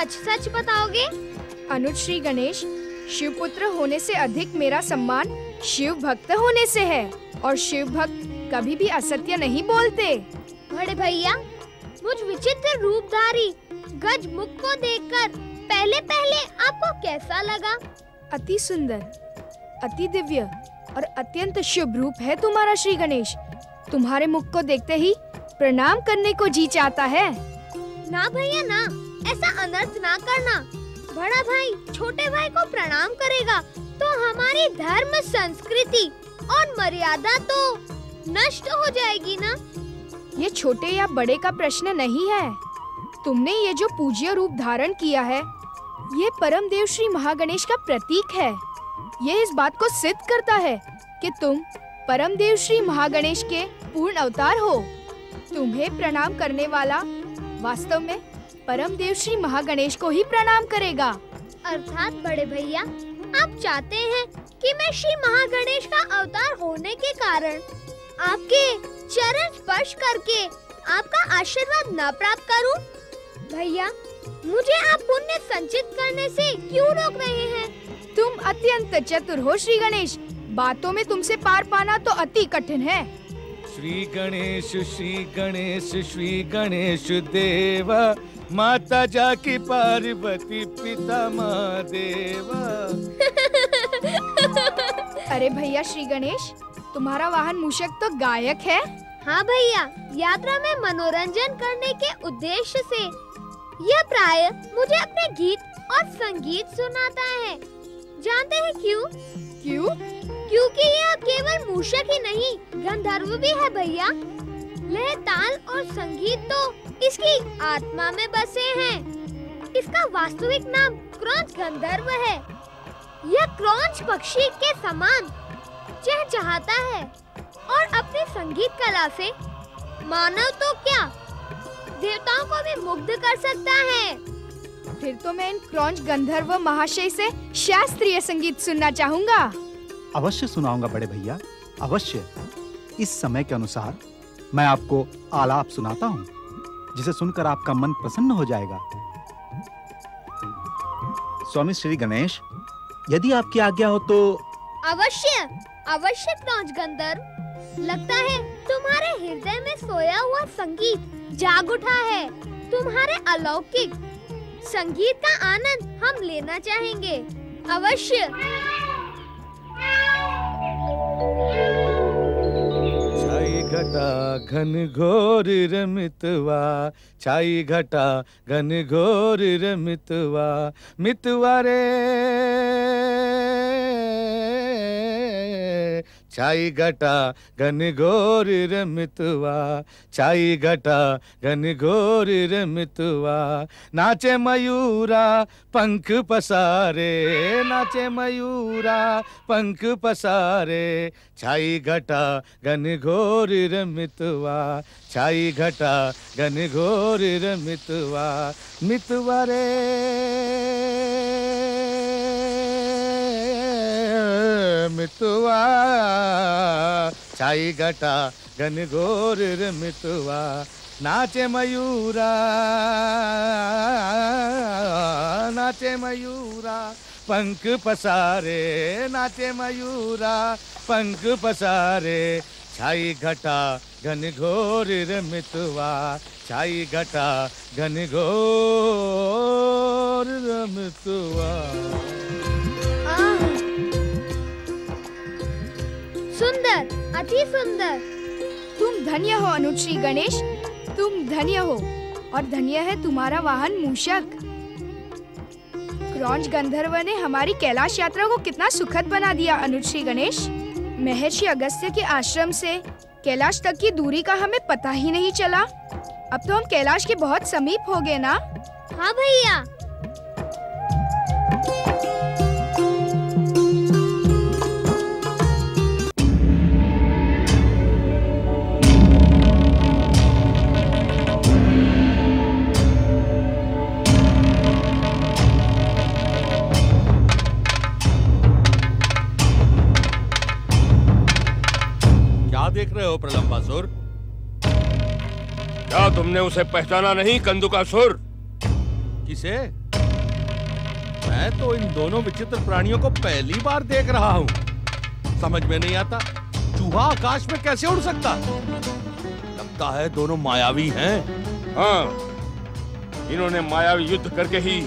सच सच बताओगे? अनुज श्री गणेश, शिव पुत्र होने से अधिक मेरा सम्मान शिव भक्त होने से है, और शिव भक्त कभी भी असत्य नहीं बोलते। बड़े भैया, मुझ विचित्र रूपधारी गज मुख को देखकर पहले आपको कैसा लगा? अति सुंदर, अति दिव्य और अत्यंत शुभ रूप है तुम्हारा श्री गणेश। तुम्हारे मुख को देखते ही प्रणाम करने को जी चाहता है। ना भैया ना, ऐसा अनर्थ ना करना। बड़ा भाई छोटे भाई को प्रणाम करेगा तो हमारी धर्म, संस्कृति और मर्यादा तो नष्ट हो जाएगी ना। ये छोटे या बड़े का प्रश्न नहीं है। तुमने ये जो पूज्य रूप धारण किया है, ये परम देव श्री महागणेश का प्रतीक है। ये इस बात को सिद्ध करता है कि तुम परम देव श्री महागणेश के पूर्ण अवतार हो। तुम्हें प्रणाम करने वाला वास्तव में परम देव श्री महागणेश को ही प्रणाम करेगा। अर्थात बड़े भैया, आप चाहते हैं कि मैं श्री महागणेश का अवतार होने के कारण आपके चरण स्पर्श करके आपका आशीर्वाद न प्राप्त करूं? भैया, मुझे आप पुण्य संचित करने से क्यों रोक रहे हैं? तुम अत्यंत चतुर हो श्री गणेश। बातों में तुमसे पार पाना तो अति कठिन है। श्री गणेश श्री गणेश देवा, माता जाकी पार्वती पिता महादेवा। अरे भैया श्री गणेश, तुम्हारा वाहन मूषक तो गायक है। हाँ भैया, यात्रा में मनोरंजन करने के उद्देश्य से यह प्राय मुझे अपने गीत और संगीत सुनाता है। जानते हैं क्यों? क्यों? क्योंकि यह केवल मूषक ही नहीं, गंधर्व भी है भैया। लय, ताल और संगीत तो इसकी आत्मा में बसे हैं। इसका वास्तविक नाम क्रौंच गंधर्व है। यह क्रौंच पक्षी के समान चहचहाता है और अपनी संगीत कला से मानव तो क्या, देवताओं को भी मुग्ध कर सकता है। फिर तो मैं इन क्रौंच गंधर्व महाशय से शास्त्रीय संगीत सुनना चाहूँगा। अवश्य सुनाऊंगा बड़े भैया, अवश्य। इस समय के अनुसार मैं आपको आलाप सुनाता हूँ, जिसे सुनकर आपका मन प्रसन्न हो जाएगा। स्वामी श्री गणेश, यदि आपकी आज्ञा हो तो। अवश्य अवश्य क्रौंच गंधर्व। लगता है तुम्हारे हृदय में सोया हुआ संगीत जाग उठा है। तुम्हारे अलौकिक संगीत का आनंद हम लेना चाहेंगे। अवश्य। छाई घटा घन घोर रमितवा, छाई घटा घन घोर रमितवा, मितवा रे छाई घटा घन घोर रमितवा, छाई घटा घन घोर रमितवा। नाचे मयूरा पंख पसारे, नाचे मयूरा पंख पसारे, छाई घटा घन घोर रमितवा, छाई घटा घन घोर रमितवा, मितवा रे मितवा, छाई घटा घन घोर रमितवा। नाचे मयूरा, नाचे मयूरा पंख पसारे, नाचे मयूरा पंख पसारे, छाई घटा घन घोर रमितवा, छाई घटा घन घोर रमितवा। सुंदर, अति सुंदर। तुम धन्य हो अनुज श्री गणेश, तुम धन्य हो, और धन्य है तुम्हारा वाहन मूषक। क्रौंच गंधर्व ने हमारी कैलाश यात्रा को कितना सुखद बना दिया अनुज श्री गणेश। महर्षि अगस्त्य के आश्रम से कैलाश तक की दूरी का हमें पता ही नहीं चला। अब तो हम कैलाश के बहुत समीप हो गए ना। हाँ भैया। देख रहे हो प्रलंबासुर? क्या तुमने उसे पहचाना नहीं, कंदुकासुर? किसे? मैं तो इन दोनों विचित्र प्राणियों को पहली बार देख रहा हूँ। समझ में नहीं आता चूहा आकाश में कैसे उड़ सकता। लगता है दोनों मायावी हैं। हाँ, इन्होंने मायावी युद्ध करके ही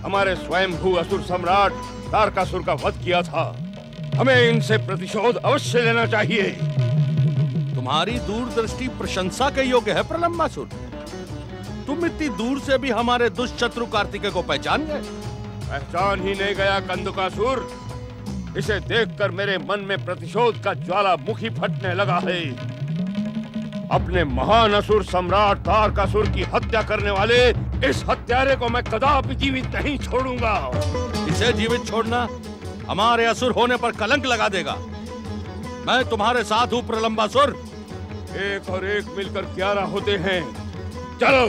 हमारे स्वयंभू असुर सम्राट तारकासुर का वध किया था। हमें इनसे प्रतिशोध अवश्य लेना चाहिए। तुम्हारी दूरदृष्टि प्रशंसा के योग्य है प्रलंबासुर। तुम इतनी दूर से भी हमारे दुष्ट शत्रु कार्तिकेय को पहचान गए। पहचान ही नहीं गया कंदुकासुर। इसे देखकर मेरे मन में प्रतिशोध का ज्वालामुखी फटने लगा है। अपने महान असुर सम्राट तारकासुर की हत्या करने वाले इस हत्यारे को मैं कदापि जीवित नहीं छोड़ूंगा। इसे जीवित छोड़ना हमारे असुर होने पर कलंक लगा देगा। मैं तुम्हारे साथ हूँ प्रलंबासुर। एक और एक मिलकर 11 होते हैं। चलो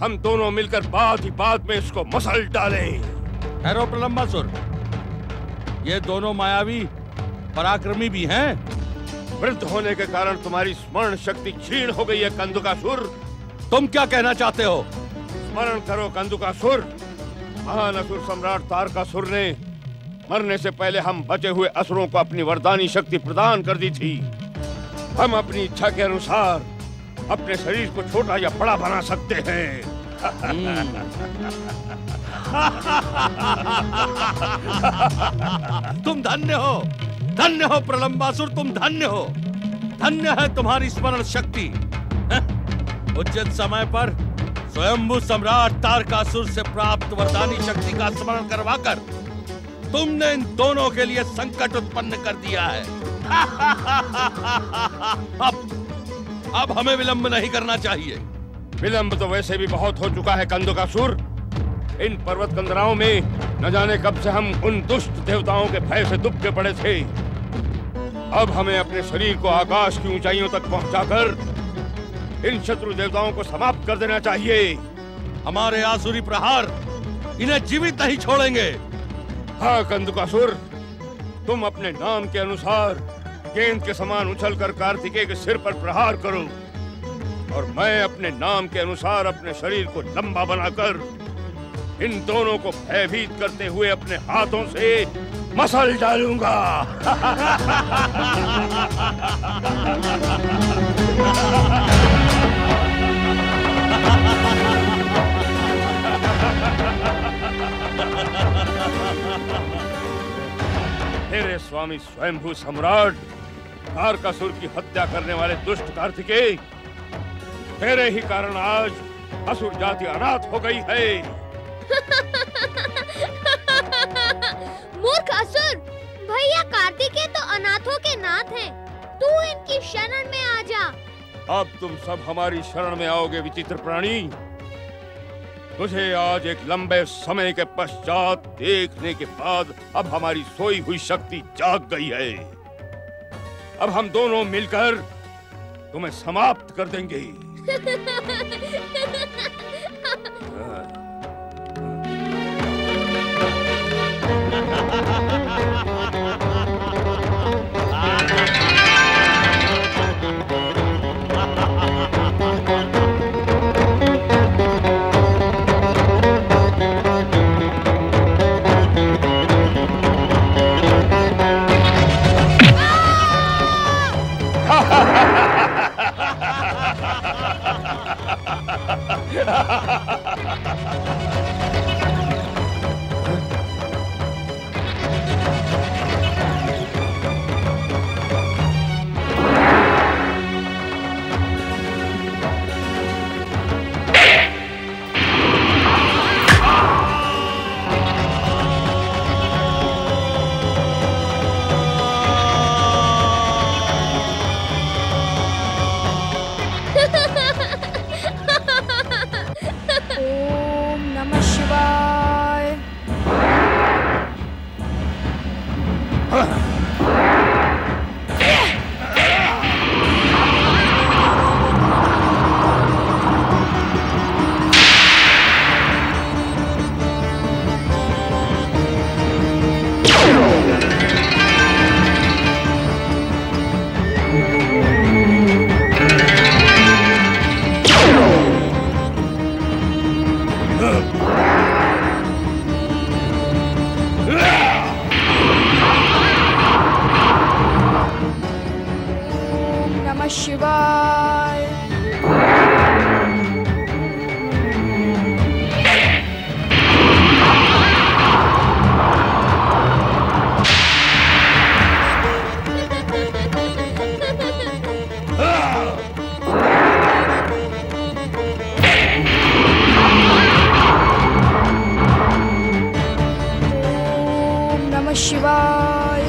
हम दोनों मिलकर बात ही बात में इसको मसल डालें। ठहरो प्रलंबासुर, ये दोनों मायावी पराक्रमी भी हैं। वृद्ध होने के कारण तुम्हारी स्मरण शक्ति क्षीण हो गई है कंदुकासुर। तुम क्या कहना चाहते हो? स्मरण करो कंदुकासुर। महान असुर सम्राट तारकासुर ने मरने से पहले हम बचे हुए असुरों को अपनी वरदानी शक्ति प्रदान कर दी थी। हम अपनी इच्छा के अनुसार अपने शरीर को छोटा या बड़ा बना सकते हैं। तुम धन्य हो प्रलंबासुर, तुम धन्य हो। धन्य है तुम्हारी स्मरण शक्ति। उचित समय पर स्वयंभू सम्राट तारकासुर से प्राप्त वरदानी शक्ति का स्मरण करवाकर तुमने इन दोनों के लिए संकट उत्पन्न कर दिया है। अब हमें विलंब नहीं करना चाहिए। विलंब तो वैसे भी बहुत हो चुका है कंदुकासुर। इन पर्वत कंदराओं में न जाने कब से हम उन दुष्ट देवताओं के भय से दुबके पड़े थे। अब हमें अपने शरीर को आकाश की ऊंचाइयों तक पहुंचाकर इन शत्रु देवताओं को समाप्त कर देना चाहिए। हमारे आसुरी प्रहार इन्हें जीवित नहीं छोड़ेंगे। हाँ कंदुकासुर, तुम अपने नाम के अनुसार गेंद के समान उछलकर कार्तिकेय के सिर पर प्रहार करो और मैं अपने नाम के अनुसार अपने शरीर को लंबा बनाकर इन दोनों को भयभीत करते हुए अपने हाथों से मसल डालूंगा। तेरे स्वामी स्वयंभू सम्राट तारकासुर की हत्या करने वाले दुष्ट कार्तिकेय, तेरे ही कारण आज असुर जाति अनाथ हो गई है। मूर्ख असुर, भैया कार्तिकेय तो अनाथों के नाथ हैं। तू इनकी शरण में आ जा। अब तुम सब हमारी शरण में आओगे विचित्र प्राणी। तुझे आज एक लंबे समय के पश्चात देखने के बाद अब हमारी सोई हुई शक्ति जाग गई है। अब हम दोनों मिलकर तुम्हें समाप्त कर देंगे। शिवाय। ओम नमः शिवाय।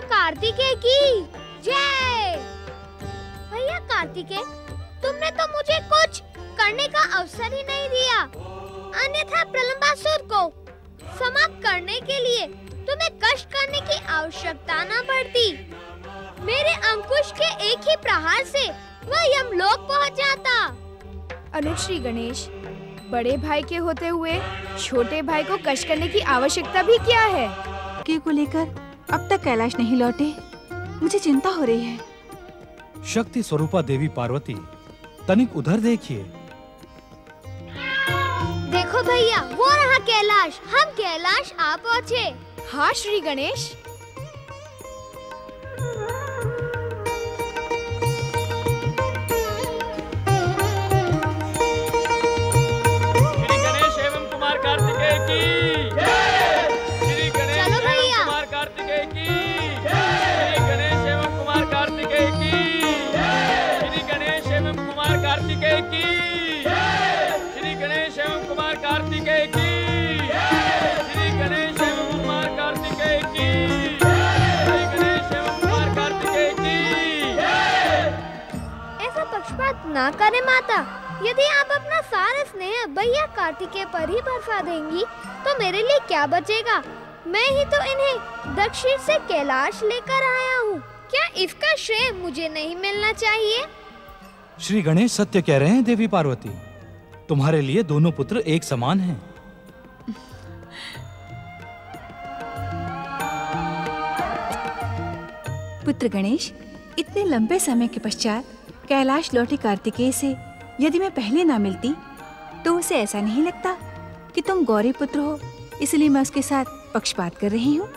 कार्तिकेय की जय। भैया कार्तिकेय, तुमने तो मुझे कुछ करने का अवसर ही नहीं दिया, अन्यथा प्रलंबासुर को समाप्त करने के लिए तुम्हें कष्ट करने की आवश्यकता न पड़ती। मेरे अंकुश के एक ही प्रहार से वह यमलोक पहुंच जाता। अनुज श्री गणेश, बड़े भाई के होते हुए छोटे भाई को कष्ट करने की आवश्यकता भी क्या है? के को लेकर अब तक कैलाश नहीं लौटे, मुझे चिंता हो रही है। शक्ति स्वरूपा देवी पार्वती, तनिक उधर देखिए। देखो भैया, वो रहा कैलाश। हम कैलाश आ पहुँचे। हाँ श्री गणेश। श्री गणेश एवं कुमार कार्तिकेय की जय। श्री गणेश एवं कुमार कार्तिकेय की जय। श्री गणेश एवं कुमार कार्तिकेय की जय। श्री गणेश एवं कुमार कार्तिकेय की जय। श्री गणेश एवं कुमार कार्तिकेय की जय। श्री गणेश एवं कुमार कार्तिकेय की जय। श्री गणेश एवं कुमार कार्तिकेय की जय। ऐसा पक्षपात ना करे माता। यदि आप अपना सारा स्नेह भैया कार्तिकेय पर ही बरसा देंगी तो मेरे लिए क्या बचेगा? मैं ही तो इन्हें दक्षिण से कैलाश लेकर आया हूँ। क्या इसका श्रेय मुझे नहीं मिलना चाहिए? श्री गणेश सत्य कह रहे हैं देवी पार्वती, तुम्हारे लिए दोनों पुत्र एक समान हैं। पुत्र गणेश, इतने लंबे समय के पश्चात कैलाश लौटे कार्तिकेय से यदि मैं पहले ना मिलती तो उसे ऐसा नहीं लगता कि तुम गौरी पुत्र हो, इसलिए मैं उसके साथ पक्षपात कर रही हूँ।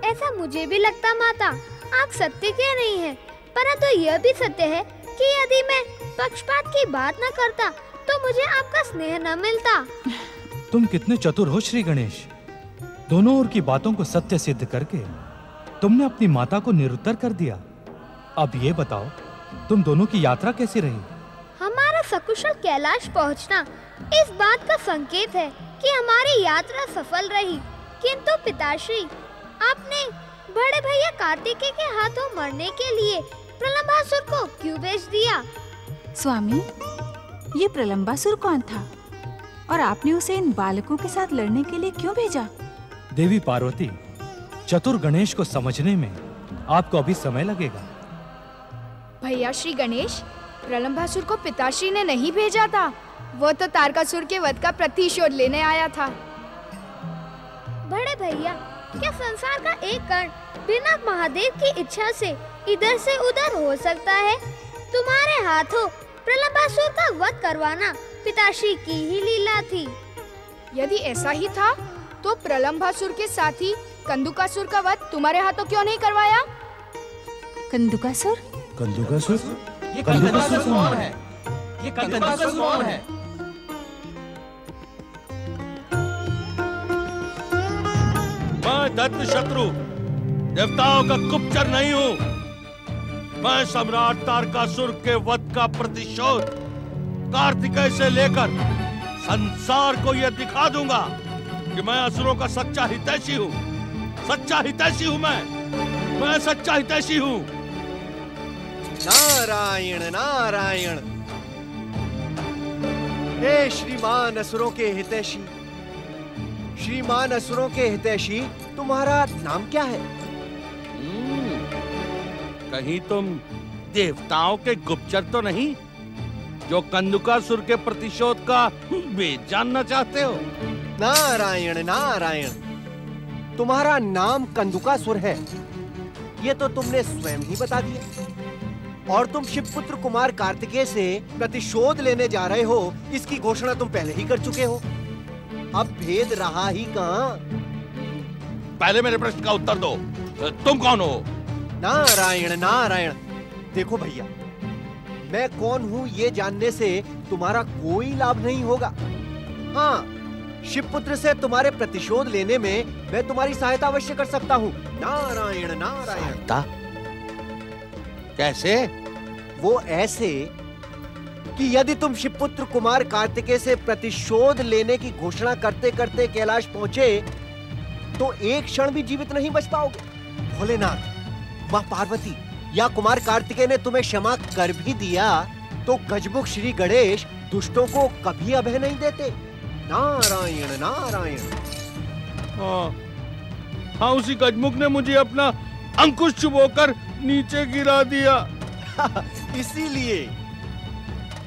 ऐसा मुझे भी लगता माता। आप सत्य कह रही हैं, परंतु यह भी सत्य है कि यदि मैं पक्षपात की बात न करता तो मुझे आपका स्नेह न मिलता। तुम कितने चतुर हो श्री गणेश। दोनों ओर की बातों को सत्य सिद्ध करके तुमने अपनी माता को निरुत्तर कर दिया। अब ये बताओ, तुम दोनों की यात्रा कैसी रही? हमारा सकुशल कैलाश पहुंचना इस बात का संकेत है कि हमारी यात्रा सफल रही। किंतु पिताश्री, आपने बड़े भैया कार्तिकेय के हाथों मरने के लिए प्रलंबासुर को क्यों भेज दिया? स्वामी, ये प्रलंबासुर कौन था और आपने उसे इन बालकों के साथ लड़ने के लिए क्यों भेजा? देवी पार्वती, चतुर गणेश को समझने में आपको अभी समय लगेगा। भैया श्री गणेश, प्रलंबासुर को पिताश्री ने नहीं भेजा था, वो तो तारकासुर के वध का प्रतिशोध लेने आया था। बड़े भैया, क्या संसार का एक कण बिना महादेव की इच्छा से इधर से उधर हो सकता है? तुम्हारे हाथों प्रलंबासुर का वध करवाना पिताश्री की ही लीला थी। यदि ऐसा ही था तो प्रलंबासुर के साथी कंदुकासुर का वध तुम्हारे हाथों क्यों नहीं करवाया? कंदुकासुर? कंदुकासुर? ये कंदुकासुर कौन है? ये कंदुकासुर कौन है? मैं दत्त शत्रु देवताओं का गुप्तचर नहीं हूँ। मैं सम्राट तारकासुर के वध का प्रतिशोध कार्तिकेय से लेकर संसार को यह दिखा दूंगा कि मैं असुरों का सच्चा हितैषी हूँ। सच्चा हितैषी हूँ मैं सच्चा हितैषी हूँ। नारायण नारायण। हे श्रीमान असुरों के हितैषी, श्रीमान असुरों के हितैषी, तुम्हारा नाम क्या है? कहीं तुम देवताओं के गुप्तचर तो नहीं जो कंदुकासुर के प्रतिशोध का भेद जानना चाहते हो? नारायण नारायण, तुम्हारा नाम कंदुकासुर है, ये तो तुमने स्वयं ही बता दिया। और तुम शिवपुत्र कुमार कार्तिकेय से प्रतिशोध लेने जा रहे हो, इसकी घोषणा तुम पहले ही कर चुके हो। अब भेद रहा ही कहाँ? पहले मेरे प्रश्न का उत्तर दो, तुम कौन हो? नारायण नारायण, देखो भैया, मैं कौन हूँ ये जानने से तुम्हारा कोई लाभ नहीं होगा। हाँ, शिवपुत्र से तुम्हारे प्रतिशोध लेने में मैं तुम्हारी सहायता अवश्य कर सकता हूँ। नारायण नारायण। कैसे? वो ऐसे कि यदि तुम शिवपुत्र कुमार कार्तिकेय से प्रतिशोध लेने की घोषणा करते करते कैलाश पहुंचे तो एक क्षण भी जीवित नहीं बच पाओगे। भोलेनाथ, माँ पार्वती या कुमार कार्तिकेय ने तुम्हें क्षमा कर भी दिया तो गजमुख श्री गणेश दुष्टों को कभी अभय नहीं देते। नारायण नारायण। हाँ, उसी गजमुख ने मुझे अपना अंकुश चुभोकर नीचे गिरा दिया।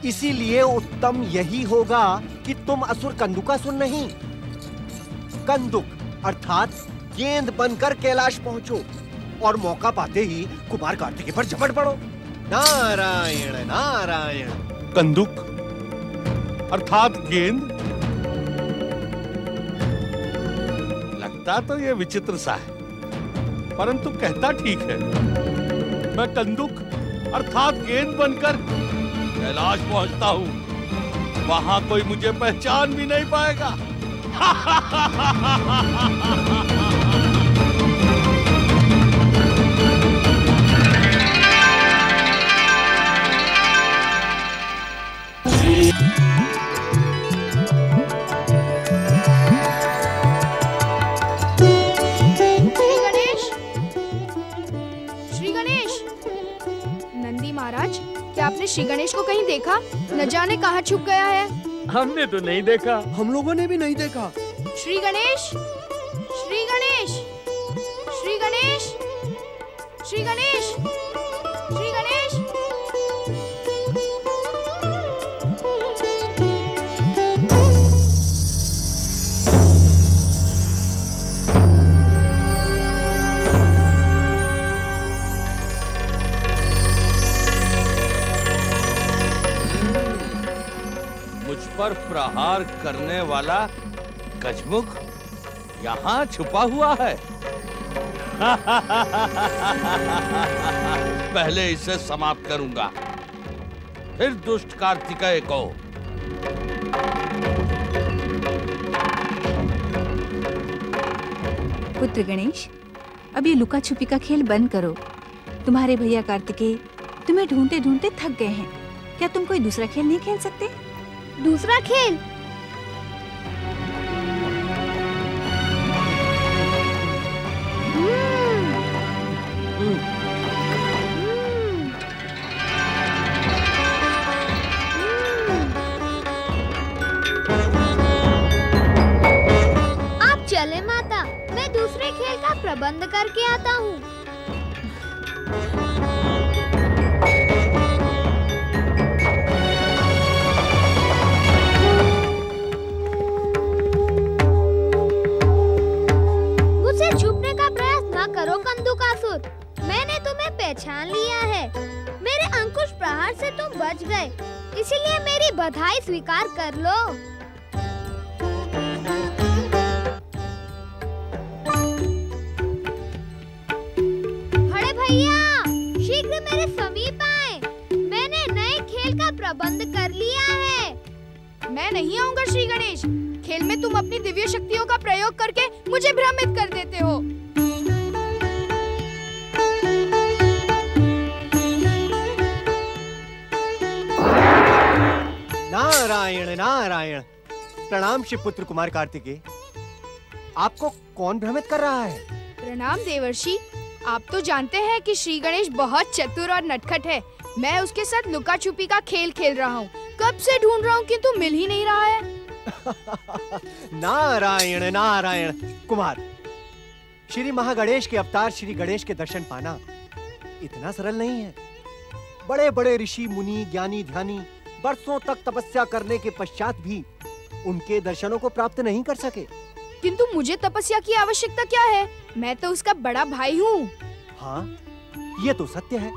इसीलिए उत्तम यही होगा कि तुम असुर कंदुकासुर नहीं, कंदुक अर्थात गेंद बनकर कैलाश पहुंचो और मौका पाते ही कुमार कार्तिकेय पर झपट पड़ो। नारायण नारायण। कंदुक अर्थात गेंद? लगता तो ये विचित्र सा है, परंतु कहता ठीक है। मैं कंदुक अर्थात गेंद बनकर कैलाश पहुंचता हूँ, वहां कोई मुझे पहचान भी नहीं पाएगा। क्या आपने श्री गणेश को कहीं देखा? न जाने कहाँ छुप गया है। हमने तो नहीं देखा। हम लोगों ने भी नहीं देखा। श्री गणेश, श्री गणेश, श्री गणेश, श्री गणेश, श्री गणेश। पर प्रहार करने वाला गजमुख यहाँ छुपा हुआ है। पहले इसे समाप्त करूंगा, फिर दुष्ट कार्तिकेय को। पुत्र गणेश, अब ये लुका छुपी का खेल बंद करो। तुम्हारे भैया कार्तिकेय तुम्हें ढूंढते ढूंढते थक गए हैं। क्या तुम कोई दूसरा खेल नहीं खेल सकते? दूसरा खेल? आप चले माता, मैं दूसरे खेल का प्रबंध करके आता हूँ। छुपने का प्रयास न करो कंदुकासुर, मैंने तुम्हें पहचान लिया है। मेरे अंकुश प्रहार से तुम बच गए, इसीलिए मेरी बधाई स्वीकार कर लो। बड़े भैया, शीघ्र मेरे समीप आए। मैंने नए खेल का प्रबंध कर लिया है। मैं नहीं आऊंगा श्री गणेश। खेल में तुम अपनी दिव्य शक्तियों का प्रयोग करके मुझे भ्रमित कर देते हो। नारायण नारायण। प्रणाम शिवपुत्र कुमार कार्तिकेय। आपको कौन भ्रमित कर रहा है? प्रणाम देवर्षि। आप तो जानते हैं कि श्री गणेश बहुत चतुर और नटखट है। मैं उसके साथ लुका छुपी का खेल खेल रहा हूँ। कब से ढूंढ रहा हूँ किंतु मिल ही नहीं रहा है। नारायण नारायण। कुमार, श्री महागणेश के अवतार श्री गणेश के दर्शन पाना इतना सरल नहीं है। बड़े बड़े ऋषि मुनि ज्ञानी ध्यानी वर्षों तक तपस्या करने के पश्चात भी उनके दर्शनों को प्राप्त नहीं कर सके। किंतु मुझे तपस्या की आवश्यकता क्या है? मैं तो उसका बड़ा भाई हूँ। हाँ, ये तो सत्य है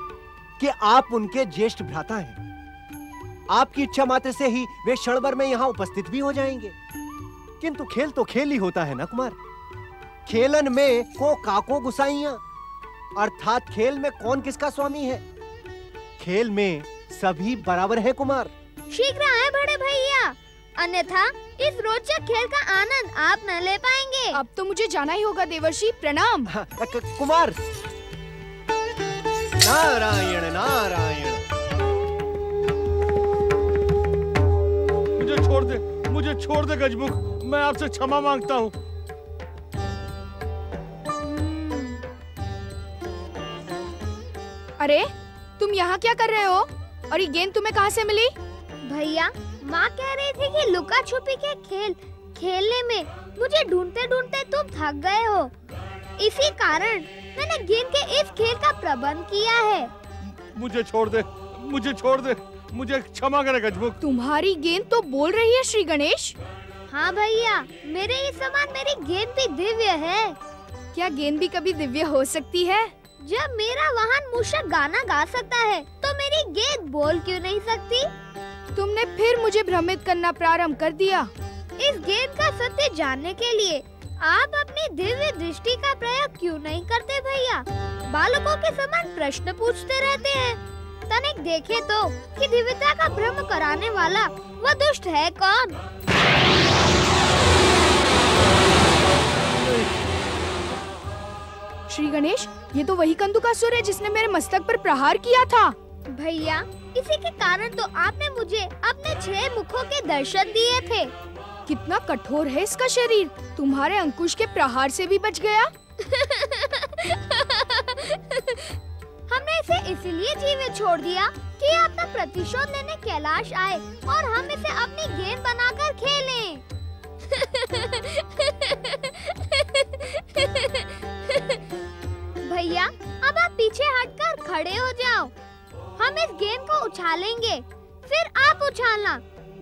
कि आप उनके ज्येष्ठ भ्राता हैं। आपकी इच्छा मात्र से ही वे क्षण भर में यहाँ उपस्थित भी हो जाएंगे। किंतु खेल तो खेल ही होता है ना कुमार। खेलन में को काको गुसाइयां, अर्थात खेल में कौन किसका स्वामी है। खेल में सभी बराबर है कुमार। शीघ्र आए बड़े भैया, अन्यथा इस रोचक खेल का आनंद आप न ले पाएंगे। अब तो मुझे जाना ही होगा देवर्षि। प्रणाम। कुमार, नारायण नारायण। मुझे छोड़ दे गजमुख। मैं आपसे क्षमा मांगता हूँ। अरे तुम यहाँ क्या कर रहे हो? और ये गेंद तुम्हें कहाँ से मिली? भैया, माँ कह रही थी कि लुका छुपी के खेल खेलने में मुझे ढूंढते ढूंढते तुम थक गए हो। इसी कारण मैंने गेंद के इस खेल का प्रबंध किया है। मुझे छोड़ दे। मुझे क्षमा करे गजमुख। तुम्हारी गेंद तो बोल रही है श्री गणेश। हाँ भैया, मेरे ही समान मेरी गेंद भी दिव्य है। क्या गेंद भी कभी दिव्य हो सकती है? जब मेरा वाहन मूषक गाना गा सकता है तो मेरी गेंद बोल क्यों नहीं सकती? तुमने फिर मुझे भ्रमित करना प्रारंभ कर दिया। इस गेंद का सत्य जानने के लिए आप अपनी दिव्य दृष्टि का प्रयोग क्यों नहीं करते भैया? बालकों के समान प्रश्न पूछते रहते हैं। तनिक देखे तो कि दिव्यता का भ्रम कराने वाला वह दुष्ट है कौन? श्री गणेश, ये तो वही कंदुकासुर है जिसने मेरे मस्तक पर प्रहार किया था। भैया, इसी के कारण तो आपने मुझे अपने 6 मुखों के दर्शन दिए थे। कितना कठोर है इसका शरीर, तुम्हारे अंकुश के प्रहार से भी बच गया। हमने इसे इसलिए जीवित छोड़ दिया कि अपना प्रतिशोध लेने कैलाश आए और हम इसे अपनी गेंद बनाकर खेलें। भैया, अब आप पीछे हटकर खड़े हो जाओ। हम इस गेंद को उछालेंगे, फिर आप उछालना।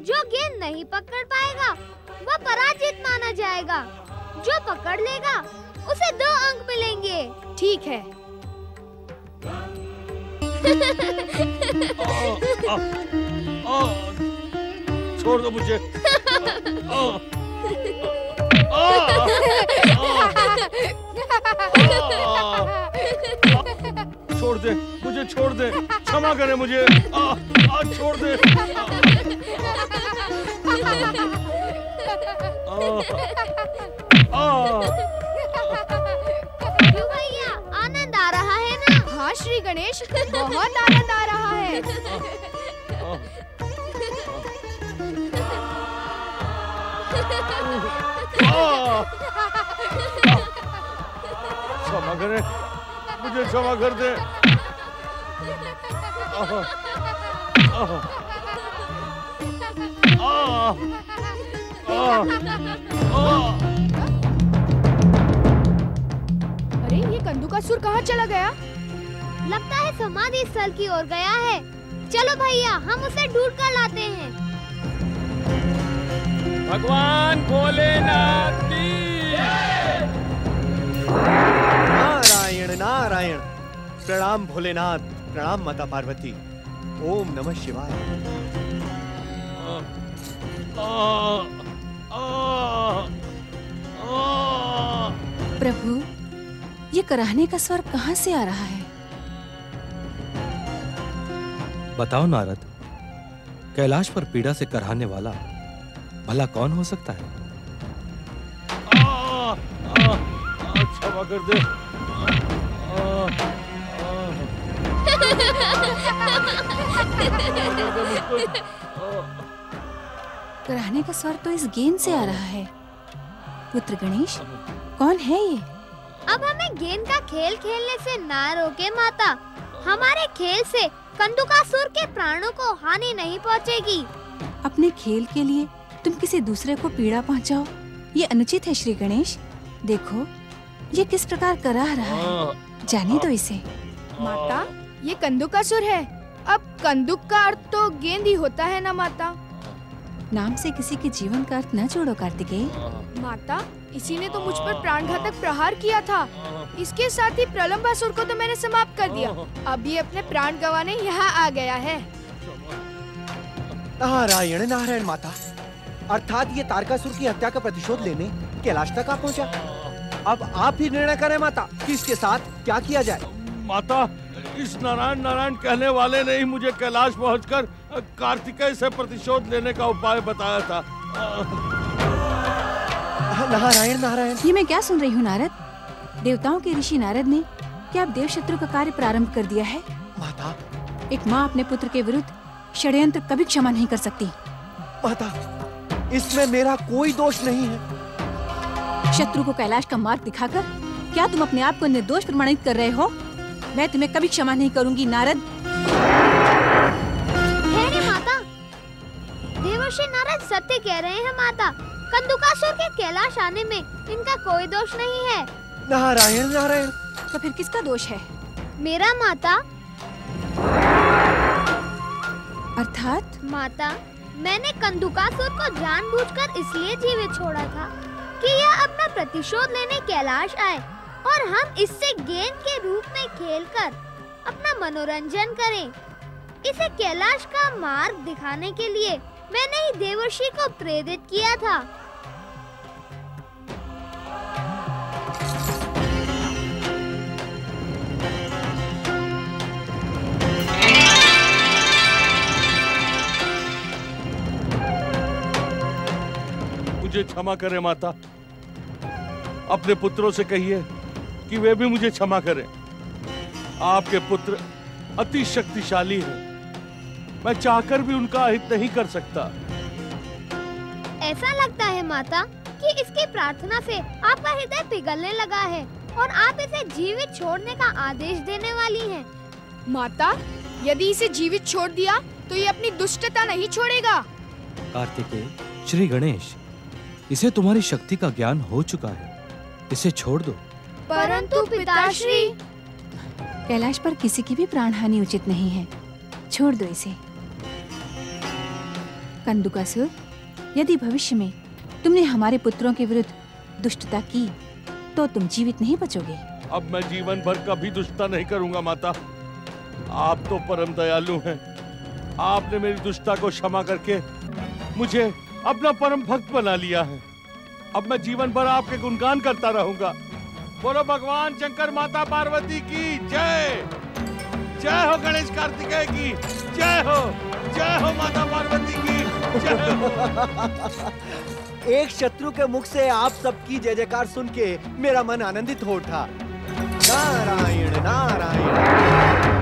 जो गेंद नहीं पकड़ पाएगा वह पराजित माना जाएगा। जो पकड़ लेगा उसे 2 अंक मिलेंगे। ठीक है। छोड़ दो मुझे। छोड़ दे, मुझे छोड़ दे। क्षमा करे मुझे। छोड़ दे। क्यों भैया, आनंद आ रहा है ना? हाँ श्री गणेश, बहुत आनंद आ रहा है। क्षमा करे, मुझे क्षमा कर दे। अरे ये कंदुकासुर कहाँ चला गया? लगता है समाधि स्थल की ओर गया है। चलो भैया, हम उसे ढूंढ कर लाते हैं। भगवान भोलेनाथ की नारायण नारायण। प्रणाम भोलेनाथ, प्रणाम माता पार्वती। ओम नमः शिवाय। प्रभु, ये कराहने का स्वर कहाँ से आ रहा है? बताओ नारद, कैलाश पर पीड़ा से कराहने वाला भला कौन हो सकता है? क्षमा कर दे। कराहने का स्वर तो इस गेंद से आ रहा है। पुत्र गणेश, कौन है ये? अब हमें गेंद का खेल खेलने से ना रोके माता। हमारे खेल से कंदुकासुर के प्राणों को हानि नहीं पहुंचेगी। अपने खेल के लिए तुम किसी दूसरे को पीड़ा पहुंचाओ, ये अनुचित है श्री गणेश। देखो ये किस प्रकार कराह रहा है, जाने दो इसे। माता, ये कंदुकासुर है। अब कंदुक का अर्थ तो गेंद ही होता है ना माता? नाम से किसी के जीवन का अर्थ न जोड़ो कार्तिकेय। माता, इसी ने तो मुझ पर प्राणघातक प्रहार किया था। इसके साथ ही प्रलंबासुर को तो मैंने समाप्त कर दिया। अब ये अपने प्राण गंवाने यहाँ आ गया है। नारायण नारायण माता, अर्थात ये तारकासुर की हत्या का प्रतिशोध लेने कैलाश तक आ पहुंचा। अब आप ही निर्णय करें माता कि इसके साथ क्या किया जाए। माता, इस नारायण नारायण कहने वाले ने ही मुझे कैलाश पहुंचकर कार्तिकेय से प्रतिशोध लेने का उपाय बताया था। नारायण नारायण। ये मैं क्या सुन रही हूँ नारद? देवताओं के ऋषि नारद ने क्या अब देवशत्रु का कार्य प्रारंभ कर दिया है? माता, एक माँ अपने पुत्र के विरुद्ध षड्यंत्र कभी क्षमा नहीं कर सकती। माता, इसमें मेरा कोई दोष नहीं है। शत्रु को कैलाश का मार्ग दिखाकर क्या तुम अपने आप को निर्दोष प्रमाणित कर रहे हो? मैं तुम्हें कभी क्षमा नहीं करूंगी नारद। माता, देवर्षि नारद सत्य कह रहे हैं माता। कंदुकासुर के कैलाश आने में इनका कोई दोष नहीं है। नारायण नारायण। तो फिर किसका दोष है? मेरा माता। अर्थात? माता, मैंने कंदुकासुर को जानबूझकर इसलिए जीवित छोड़ा था कि यह अपना प्रतिशोध लेने कैलाश आए और हम इससे गेंद के रूप में खेलकर अपना मनोरंजन करें। इसे कैलाश का मार्ग दिखाने के लिए मैंने ही देवर्षि को प्रेरित किया था। मुझे क्षमा करें माता। अपने पुत्रों से कहिए कि वे भी मुझे क्षमा करें। आपके पुत्र अति शक्तिशाली हैं। मैं चाहकर भी उनका अहित नहीं कर सकता। ऐसा लगता है माता कि इसकी प्रार्थना से आपका हृदय पिघलने लगा है और आप इसे जीवित छोड़ने का आदेश देने वाली हैं। माता, यदि इसे जीवित छोड़ दिया तो ये अपनी दुष्टता नहीं छोड़ेगा। कार्तिकेय, श्री गणेश, इसे तुम्हारी शक्ति का ज्ञान हो चुका है, इसे छोड़ दो। परंतु पिताश्री, कैलाश पर किसी की भी प्राण हानि उचित नहीं है, छोड़ दो इसे। कंदुकासुर, यदि भविष्य में तुमने हमारे पुत्रों के विरुद्ध दुष्टता की तो तुम जीवित नहीं बचोगे। अब मैं जीवन भर कभी दुष्टता नहीं करूंगा माता। आप तो परम दयालु हैं। आपने मेरी दुष्टता को क्षमा करके मुझे अपना परम भक्त बना लिया है। अब मैं जीवन भर आपके गुणगान करता रहूंगा। बोलो भगवान शंकर माता पार्वती की जय। जय हो गणेश कार्तिकेय की जय हो माता पार्वती की जय हो। एक शत्रु के मुख से आप सबकी जय जयकार सुन के मेरा मन आनंदित हो उठा। नारायण नारायण।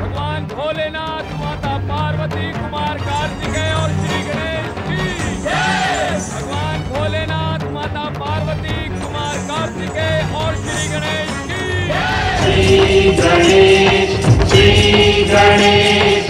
भगवान भोलेनाथ, माता पार्वती, कुमार कार्तिकेय और श्री गणेश की जय। भगवान भोलेनाथ, माता पार्वती, कुमार कार्तिकेय और श्री गणेश की जय। श्री गणेश, श्री गणेश।